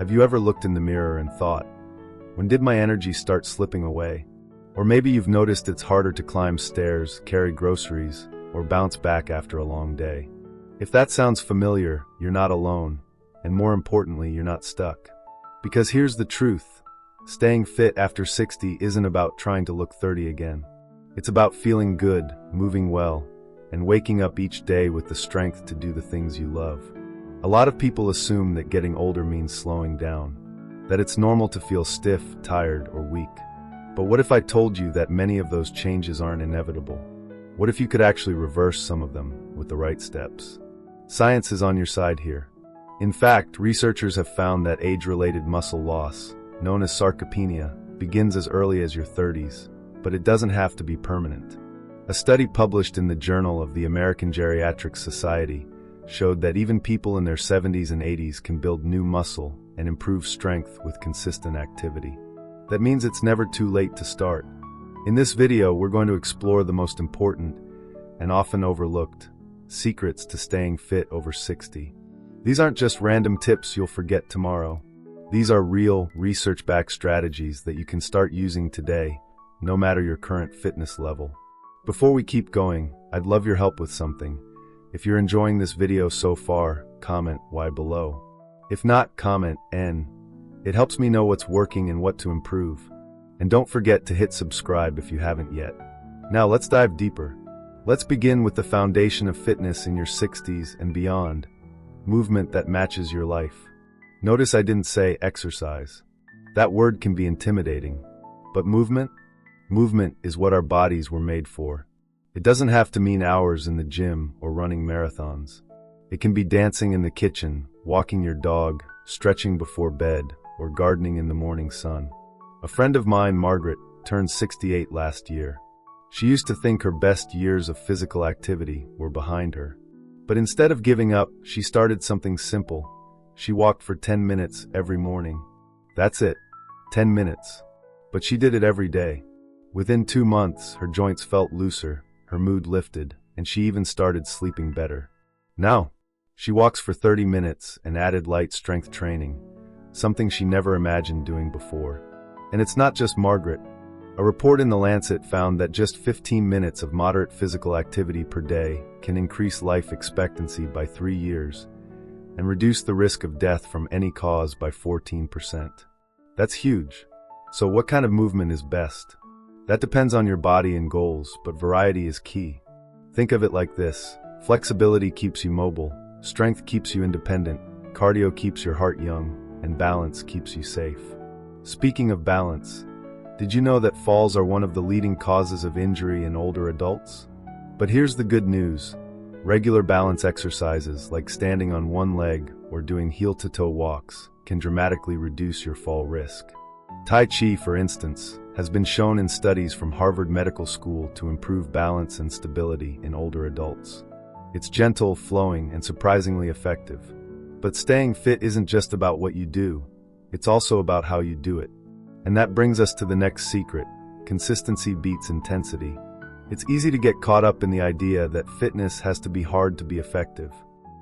Have you ever looked in the mirror and thought, when did my energy start slipping away? Or maybe you've noticed it's harder to climb stairs, carry groceries, or bounce back after a long day. If that sounds familiar, you're not alone, and more importantly, you're not stuck. Because here's the truth, staying fit after 60 isn't about trying to look 30 again. It's about feeling good, moving well, and waking up each day with the strength to do the things you love. A lot of people assume that getting older means slowing down, that it's normal to feel stiff, tired, or weak. But what if I told you that many of those changes aren't inevitable? What if you could actually reverse some of them with the right steps? Science is on your side here. In fact, researchers have found that age-related muscle loss, known as sarcopenia, begins as early as your 30s, but it doesn't have to be permanent. A study published in the Journal of the American Geriatric Society showed that even people in their 70s and 80s can build new muscle and improve strength with consistent activity. That means it's never too late to start. In this video, we're going to explore the most important and often overlooked secrets to staying fit over 60. These aren't just random tips you'll forget tomorrow. These are real, research-backed strategies that you can start using today, no matter your current fitness level. Before we keep going, I'd love your help with something. If you're enjoying this video so far, comment Y below. If not, comment N. It helps me know what's working and what to improve. And don't forget to hit subscribe if you haven't yet. Now let's dive deeper. Let's begin with the foundation of fitness in your 60s and beyond. Movement that matches your life. Notice I didn't say exercise. That word can be intimidating. But movement? Movement is what our bodies were made for. It doesn't have to mean hours in the gym or running marathons. It can be dancing in the kitchen, walking your dog, stretching before bed, or gardening in the morning sun. A friend of mine, Margaret, turned 68 last year. She used to think her best years of physical activity were behind her. But instead of giving up, she started something simple. She walked for 10 minutes every morning. That's it, 10 minutes. But she did it every day. Within 2 months, her joints felt looser, her mood lifted, and she even started sleeping better. Now, she walks for 30 minutes and added light strength training, something she never imagined doing before. And it's not just Margaret. A report in The Lancet found that just 15 minutes of moderate physical activity per day can increase life expectancy by 3 years and reduce the risk of death from any cause by 14%. That's huge. So what kind of movement is best? That depends on your body and goals, but variety is key. Think of it like this. Flexibility keeps you mobile, strength keeps you independent, cardio keeps your heart young, and balance keeps you safe. Speaking of balance, did you know that falls are one of the leading causes of injury in older adults? But here's the good news. Regular balance exercises like standing on one leg or doing heel-to-toe walks can dramatically reduce your fall risk. Tai Chi, for instance, has been shown in studies from Harvard Medical School to improve balance and stability in older adults. It's gentle, flowing, and surprisingly effective. But staying fit isn't just about what you do, it's also about how you do it. And that brings us to the next secret: consistency beats intensity. It's easy to get caught up in the idea that fitness has to be hard to be effective.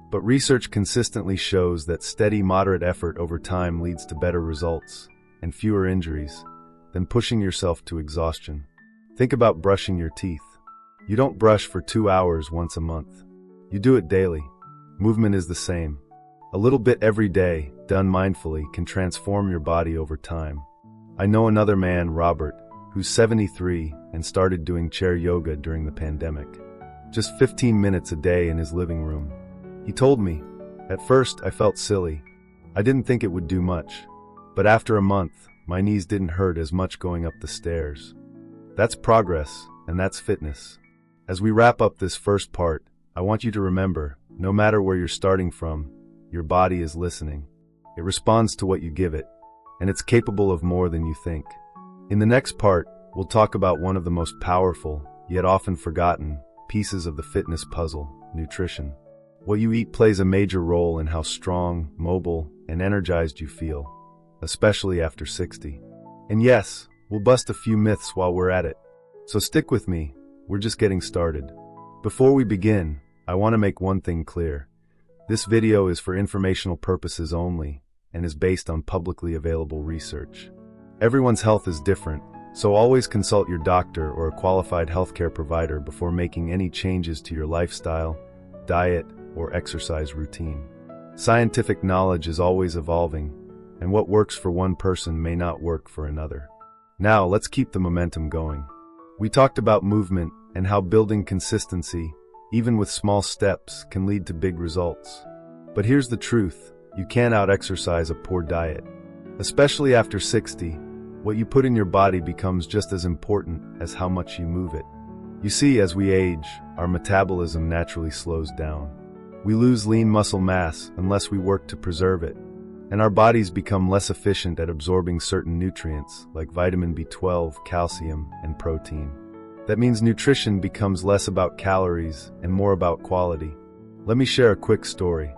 But research consistently shows that steady, moderate effort over time leads to better results and fewer injuries than pushing yourself to exhaustion. Think about brushing your teeth. You don't brush for 2 hours once a month. You do it daily. Movement is the same. A little bit every day, done mindfully, can transform your body over time. I know another man, Robert, who's 73 and started doing chair yoga during the pandemic. Just 15 minutes a day in his living room. He told me, "At first I felt silly. I didn't think it would do much. But after a month, my knees didn't hurt as much going up the stairs." That's progress, and that's fitness. As we wrap up this first part, I want you to remember, no matter where you're starting from, your body is listening. It responds to what you give it, and it's capable of more than you think. In the next part, we'll talk about one of the most powerful, yet often forgotten, pieces of the fitness puzzle: nutrition. What you eat plays a major role in how strong, mobile, and energized you feel, especially after 60. And yes, we'll bust a few myths while we're at it. So stick with me, we're just getting started. Before we begin, I want to make one thing clear. This video is for informational purposes only, and is based on publicly available research. Everyone's health is different, so always consult your doctor or a qualified healthcare provider before making any changes to your lifestyle, diet, or exercise routine. Scientific knowledge is always evolving, and what works for one person may not work for another. Now, let's keep the momentum going. We talked about movement and how building consistency, even with small steps, can lead to big results. But here's the truth: you can't out-exercise a poor diet. Especially after 60, what you put in your body becomes just as important as how much you move it. You see, as we age, our metabolism naturally slows down. We lose lean muscle mass unless we work to preserve it, and our bodies become less efficient at absorbing certain nutrients like vitamin B12, calcium, and protein. That means nutrition becomes less about calories and more about quality. Let me share a quick story.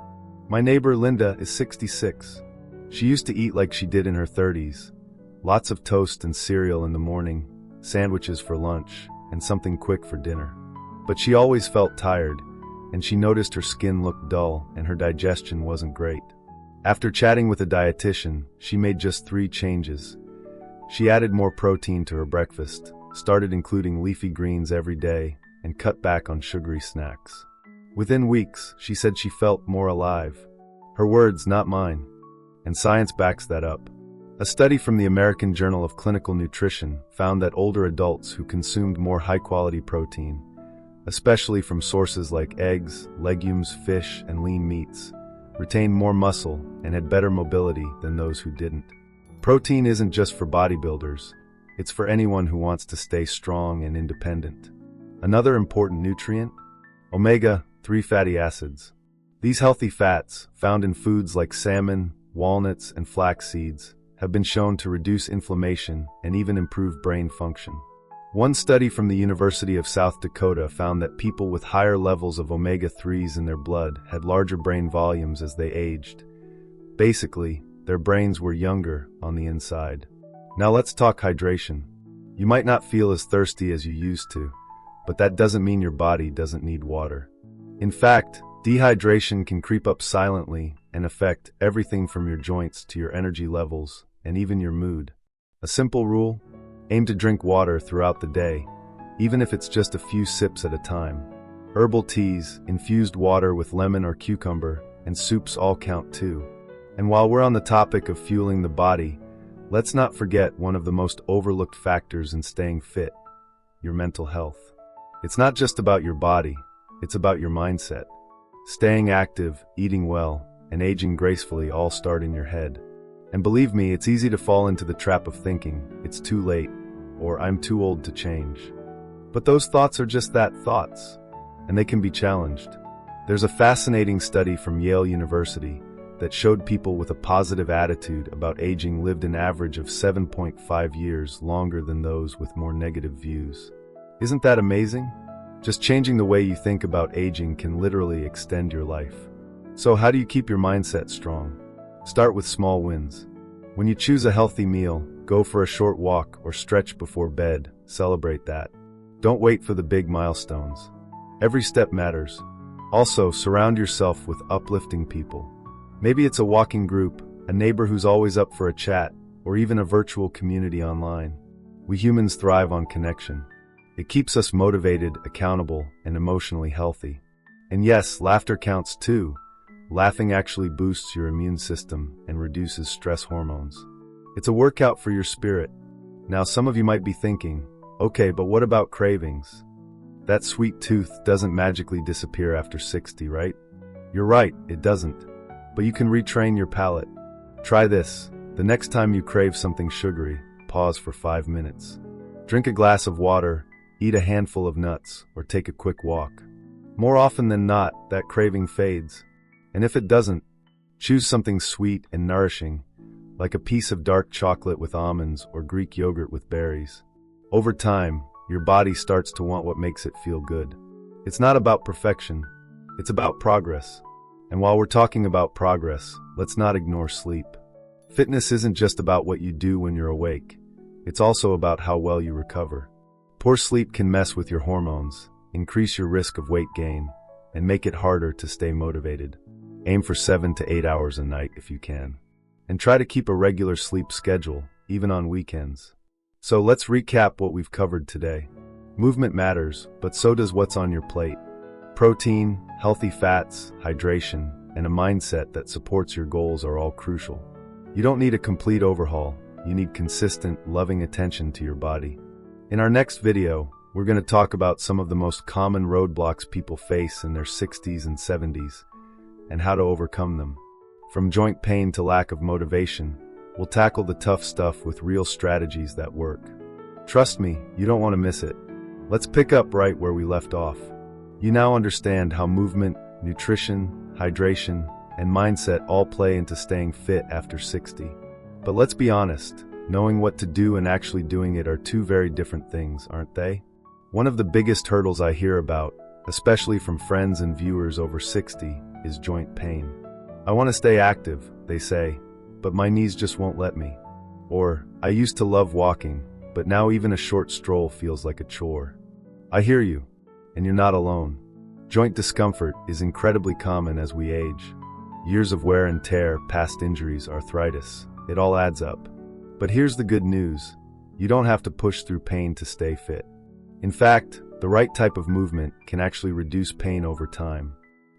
My neighbor Linda is 66. She used to eat like she did in her 30s. Lots of toast and cereal in the morning, sandwiches for lunch, and something quick for dinner. But she always felt tired, and she noticed her skin looked dull and her digestion wasn't great. After chatting with a dietitian, she made just 3 changes. She added more protein to her breakfast, started including leafy greens every day, and cut back on sugary snacks. Within weeks, she said she felt more alive. Her words, not mine. And science backs that up. A study from the American Journal of Clinical Nutrition found that older adults who consumed more high-quality protein, especially from sources like eggs, legumes, fish, and lean meats, retained more muscle and had better mobility than those who didn't. Protein isn't just for bodybuilders, it's for anyone who wants to stay strong and independent. Another important nutrient? Omega-3 fatty acids. These healthy fats, found in foods like salmon, walnuts, and flax seeds, have been shown to reduce inflammation and even improve brain function. One study from the University of South Dakota found that people with higher levels of omega-3s in their blood had larger brain volumes as they aged. Basically, their brains were younger on the inside. Now let's talk hydration. You might not feel as thirsty as you used to, but that doesn't mean your body doesn't need water. In fact, dehydration can creep up silently and affect everything from your joints to your energy levels and even your mood. A simple rule: aim to drink water throughout the day, even if it's just a few sips at a time. Herbal teas, infused water with lemon or cucumber, and soups all count too. And while we're on the topic of fueling the body, let's not forget one of the most overlooked factors in staying fit: your mental health. It's not just about your body, it's about your mindset. Staying active, eating well, and aging gracefully all start in your head. And believe me, it's easy to fall into the trap of thinking, it's too late, or I'm too old to change. But those thoughts are just that, thoughts, and they can be challenged. There's a fascinating study from Yale University that showed people with a positive attitude about aging lived an average of 7.5 years longer than those with more negative views. Isn't that amazing? Just changing the way you think about aging can literally extend your life. So how do you keep your mindset strong? Start with small wins. When you choose a healthy meal, go for a short walk or stretch before bed, celebrate that. Don't wait for the big milestones. Every step matters. Also, surround yourself with uplifting people. Maybe it's a walking group, a neighbor who's always up for a chat, or even a virtual community online. We humans thrive on connection. It keeps us motivated, accountable, and emotionally healthy. And yes, laughter counts too. Laughing actually boosts your immune system and reduces stress hormones. It's a workout for your spirit. Now, some of you might be thinking, okay, but what about cravings? That sweet tooth doesn't magically disappear after 60, right? You're right, it doesn't. But you can retrain your palate. Try this. The next time you crave something sugary, pause for 5 minutes. Drink a glass of water, eat a handful of nuts, or take a quick walk. More often than not, that craving fades. And if it doesn't, choose something sweet and nourishing, like a piece of dark chocolate with almonds or Greek yogurt with berries. Over time, your body starts to want what makes it feel good. It's not about perfection, it's about progress. And while we're talking about progress, let's not ignore sleep. Fitness isn't just about what you do when you're awake, it's also about how well you recover. Poor sleep can mess with your hormones, increase your risk of weight gain, and make it harder to stay motivated. Aim for 7 to 8 hours a night if you can. And try to keep a regular sleep schedule, even on weekends. So let's recap what we've covered today. Movement matters, but so does what's on your plate. Protein, healthy fats, hydration, and a mindset that supports your goals are all crucial. You don't need a complete overhaul, you need consistent, loving attention to your body. In our next video, we're going to talk about some of the most common roadblocks people face in their 60s and 70s, and how to overcome them. From joint pain to lack of motivation, we'll tackle the tough stuff with real strategies that work. Trust me, you don't want to miss it. Let's pick up right where we left off. You now understand how movement, nutrition, hydration, and mindset all play into staying fit after 60. But let's be honest, knowing what to do and actually doing it are two very different things, aren't they? One of the biggest hurdles I hear about, especially from friends and viewers over 60, is joint pain. I want to stay active, they say, but my knees just won't let me. Or, I used to love walking, but now even a short stroll feels like a chore. I hear you, and you're not alone. Joint discomfort is incredibly common as we age. Years of wear and tear, past injuries, arthritis, it all adds up. But here's the good news. You don't have to push through pain to stay fit. In fact, the right type of movement can actually reduce pain over time.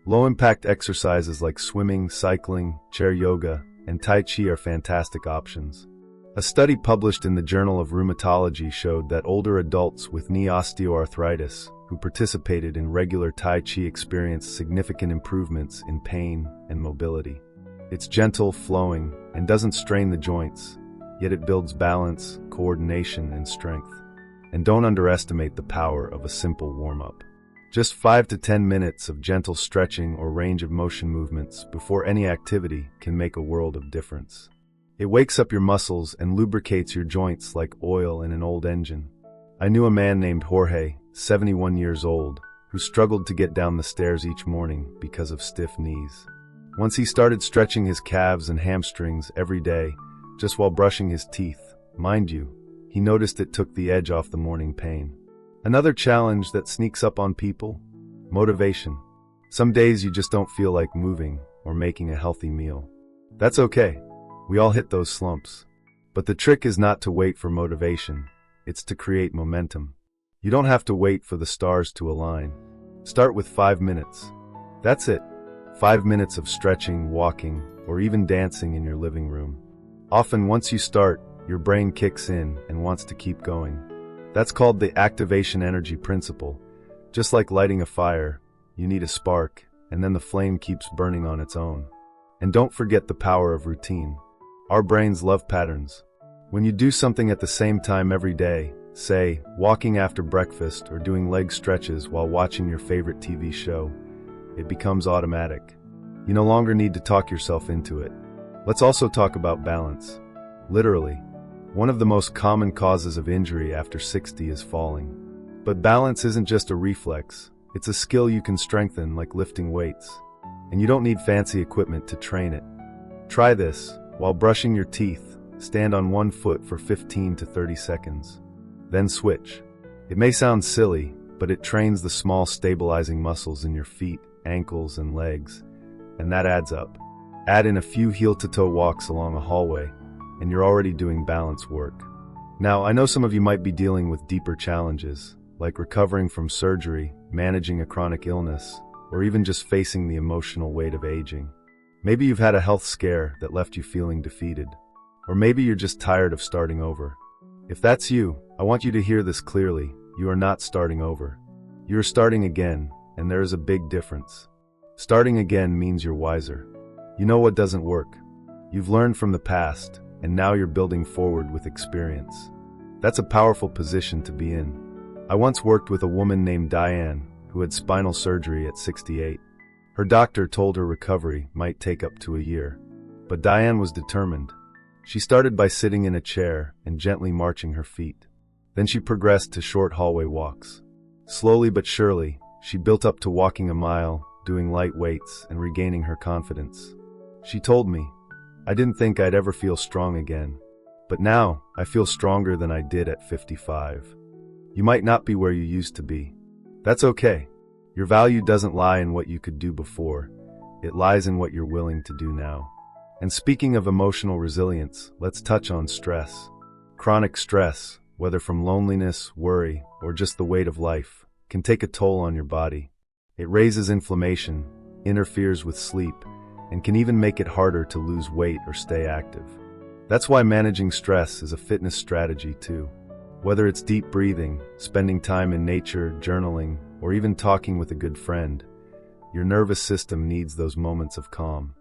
Low-impact exercises like swimming, cycling, chair yoga, and Tai Chi are fantastic options. A study published in the Journal of Rheumatology showed that older adults with knee osteoarthritis who participated in regular Tai Chi experienced significant improvements in pain and mobility. It's gentle, flowing, and doesn't strain the joints, yet it builds balance, coordination, and strength. And don't underestimate the power of a simple warm-up. Just 5 to 10 minutes of gentle stretching or range of motion movements before any activity can make a world of difference. It wakes up your muscles and lubricates your joints like oil in an old engine. I knew a man named Jorge, 71 years old, who struggled to get down the stairs each morning because of stiff knees. Once he started stretching his calves and hamstrings every day, just while brushing his teeth, mind you, he noticed it took the edge off the morning pain. Another challenge that sneaks up on people? Motivation. Some days you just don't feel like moving or making a healthy meal. That's okay. We all hit those slumps. But the trick is not to wait for motivation. It's to create momentum. You don't have to wait for the stars to align. Start with 5 minutes. That's it. 5 minutes of stretching, walking, or even dancing in your living room. Often once you start, your brain kicks in and wants to keep going. That's called the activation energy principle. Just like lighting a fire, you need a spark, and then the flame keeps burning on its own. And don't forget the power of routine. Our brains love patterns. When you do something at the same time every day, say, walking after breakfast or doing leg stretches while watching your favorite TV show, it becomes automatic. You no longer need to talk yourself into it. Let's also talk about balance. Literally, one of the most common causes of injury after 60 is falling. But balance isn't just a reflex, it's a skill you can strengthen like lifting weights. And you don't need fancy equipment to train it. Try this. While brushing your teeth, stand on one foot for 15 to 30 seconds. Then switch. It may sound silly, but it trains the small stabilizing muscles in your feet, ankles, and legs, and that adds up. Add in a few heel-to-toe walks along a hallway, and you're already doing balance work. Now, I know some of you might be dealing with deeper challenges, like recovering from surgery, managing a chronic illness, or even just facing the emotional weight of aging. Maybe you've had a health scare that left you feeling defeated. Or maybe you're just tired of starting over. If that's you, I want you to hear this clearly. You are not starting over. You are starting again, and there is a big difference. Starting again means you're wiser. You know what doesn't work. You've learned from the past, and now you're building forward with experience. That's a powerful position to be in. I once worked with a woman named Diane, who had spinal surgery at 68. Her doctor told her recovery might take up to a year. But Diane was determined. She started by sitting in a chair and gently marching her feet. Then she progressed to short hallway walks. Slowly but surely, she built up to walking a mile, doing light weights, and regaining her confidence. She told me, "I didn't think I'd ever feel strong again. But now, I feel stronger than I did at 55. You might not be where you used to be. That's okay. Your value doesn't lie in what you could do before. It lies in what you're willing to do now. And speaking of emotional resilience, let's touch on stress. Chronic stress, whether from loneliness, worry, or just the weight of life, can take a toll on your body. It raises inflammation, interferes with sleep, and can even make it harder to lose weight or stay active. That's why managing stress is a fitness strategy too. Whether it's deep breathing, spending time in nature, journaling, or even talking with a good friend, your nervous system needs those moments of calm.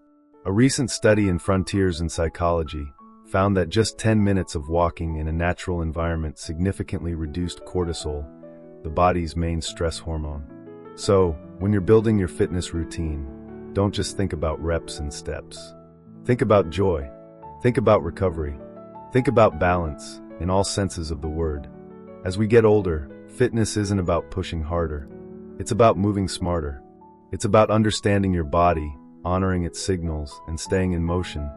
A recent study in Frontiers in Psychology found that just 10 minutes of walking in a natural environment significantly reduced cortisol, the body's main stress hormone. So, when you're building your fitness routine, don't just think about reps and steps. Think about joy. Think about recovery. Think about balance in all senses of the word. As we get older, fitness isn't about pushing harder. It's about moving smarter. It's about understanding your body, honoring its signals, and staying in motion,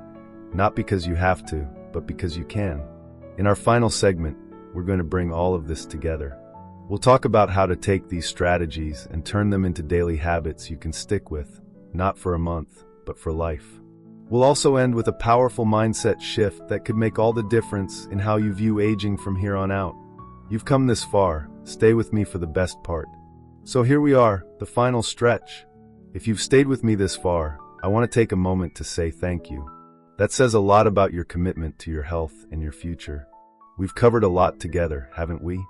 not because you have to, but because you can. In our final segment, we're going to bring all of this together. We'll talk about how to take these strategies and turn them into daily habits you can stick with, not for a month, but for life. We'll also end with a powerful mindset shift that could make all the difference in how you view aging from here on out. You've come this far, stay with me for the best part. So here we are, the final stretch. If you've stayed with me this far, I want to take a moment to say thank you. That says a lot about your commitment to your health and your future. We've covered a lot together, haven't we?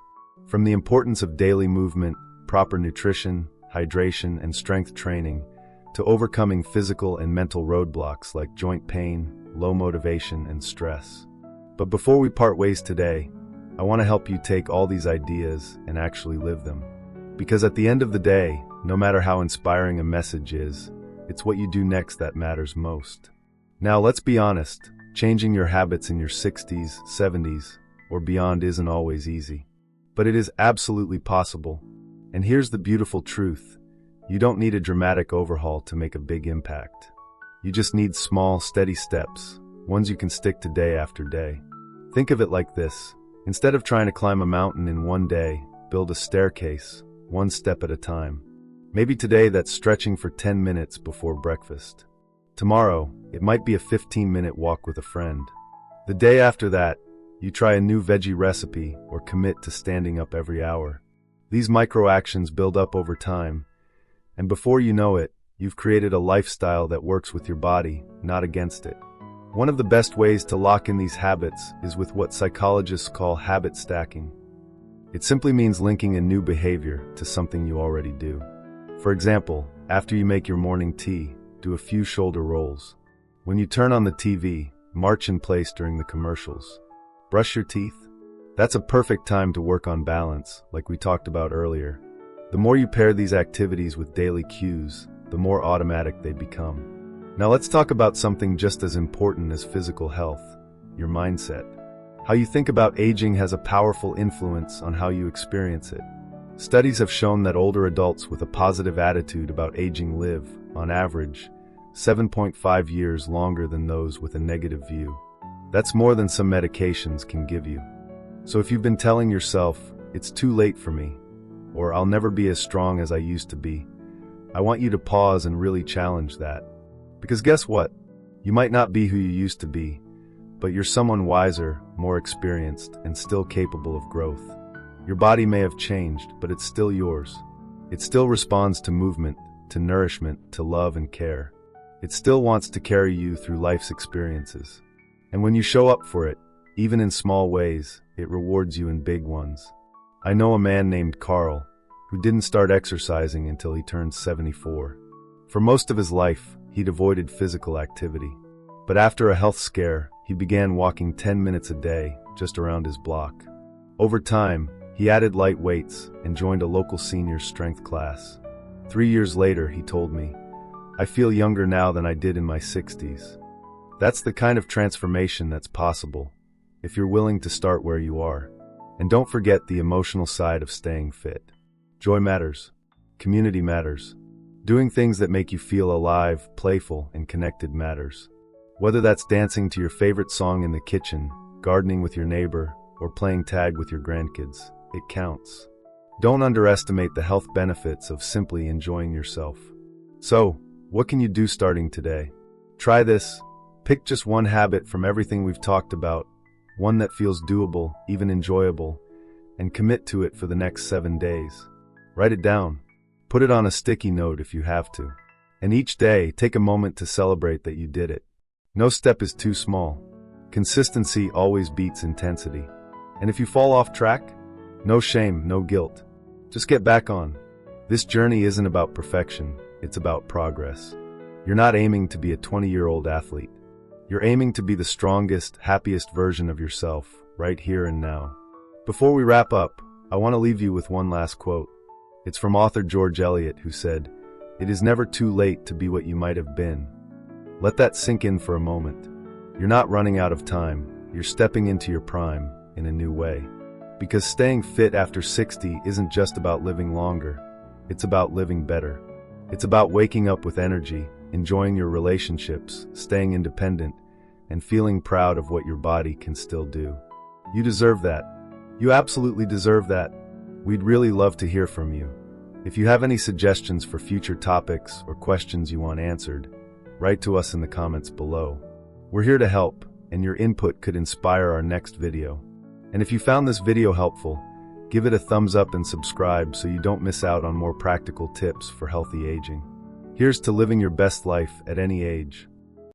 From the importance of daily movement, proper nutrition, hydration, and strength training, to overcoming physical and mental roadblocks like joint pain, low motivation, and stress. But before we part ways today, I want to help you take all these ideas and actually live them. Because at the end of the day, no matter how inspiring a message is, it's what you do next that matters most. Now let's be honest, changing your habits in your 60s, 70s, or beyond isn't always easy. But it is absolutely possible. And here's the beautiful truth. You don't need a dramatic overhaul to make a big impact. You just need small, steady steps, ones you can stick to day after day. Think of it like this. Instead of trying to climb a mountain in one day, build a staircase, one step at a time. Maybe today that's stretching for 10 minutes before breakfast. Tomorrow, it might be a 15-minute walk with a friend. The day after that, you try a new veggie recipe or commit to standing up every hour. These micro actions build up over time, and before you know it, you've created a lifestyle that works with your body, not against it. One of the best ways to lock in these habits is with what psychologists call habit stacking. It simply means linking a new behavior to something you already do. For example, after you make your morning tea, do a few shoulder rolls. When you turn on the TV, march in place during the commercials. Brush your teeth? That's a perfect time to work on balance, like we talked about earlier. The more you pair these activities with daily cues, the more automatic they become. Now let's talk about something just as important as physical health, your mindset. How you think about aging has a powerful influence on how you experience it. Studies have shown that older adults with a positive attitude about aging live, on average, 7.5 years longer than those with a negative view. That's more than some medications can give you. So if you've been telling yourself, it's too late for me, or I'll never be as strong as I used to be, I want you to pause and really challenge that. Because guess what? You might not be who you used to be, but you're someone wiser, more experienced, and still capable of growth. Your body may have changed, but it's still yours. It still responds to movement, to nourishment, to love and care. It still wants to carry you through life's experiences. And when you show up for it, even in small ways, it rewards you in big ones. I know a man named Carl, who didn't start exercising until he turned 74. For most of his life, he'd avoided physical activity. But after a health scare, he began walking 10 minutes a day, just around his block. Over time, he added light weights and joined a local senior strength class. 3 years later, he told me, "I feel younger now than I did in my 60s. That's the kind of transformation that's possible, if you're willing to start where you are. And don't forget the emotional side of staying fit. Joy matters. Community matters. Doing things that make you feel alive, playful, and connected matters. Whether that's dancing to your favorite song in the kitchen, gardening with your neighbor, or playing tag with your grandkids, it counts. Don't underestimate the health benefits of simply enjoying yourself. So, what can you do starting today? Try this. Pick just one habit from everything we've talked about, one that feels doable, even enjoyable, and commit to it for the next 7 days. Write it down. Put it on a sticky note if you have to. And each day, take a moment to celebrate that you did it. No step is too small. Consistency always beats intensity. And if you fall off track, no shame, no guilt. Just get back on. This journey isn't about perfection, it's about progress. You're not aiming to be a 20-year-old athlete. You're aiming to be the strongest, happiest version of yourself, right here and now. Before we wrap up, I want to leave you with one last quote. It's from author George Eliot, who said, "It is never too late to be what you might have been." Let that sink in for a moment. You're not running out of time, you're stepping into your prime in a new way. Because staying fit after 60 isn't just about living longer, it's about living better. It's about waking up with energy, enjoying your relationships, staying independent, and feeling proud of what your body can still do. You deserve that. You absolutely deserve that. We'd really love to hear from you. If you have any suggestions for future topics or questions you want answered, write to us in the comments below. We're here to help, and your input could inspire our next video. And if you found this video helpful, give it a thumbs up and subscribe so you don't miss out on more practical tips for healthy aging. Here's to living your best life at any age.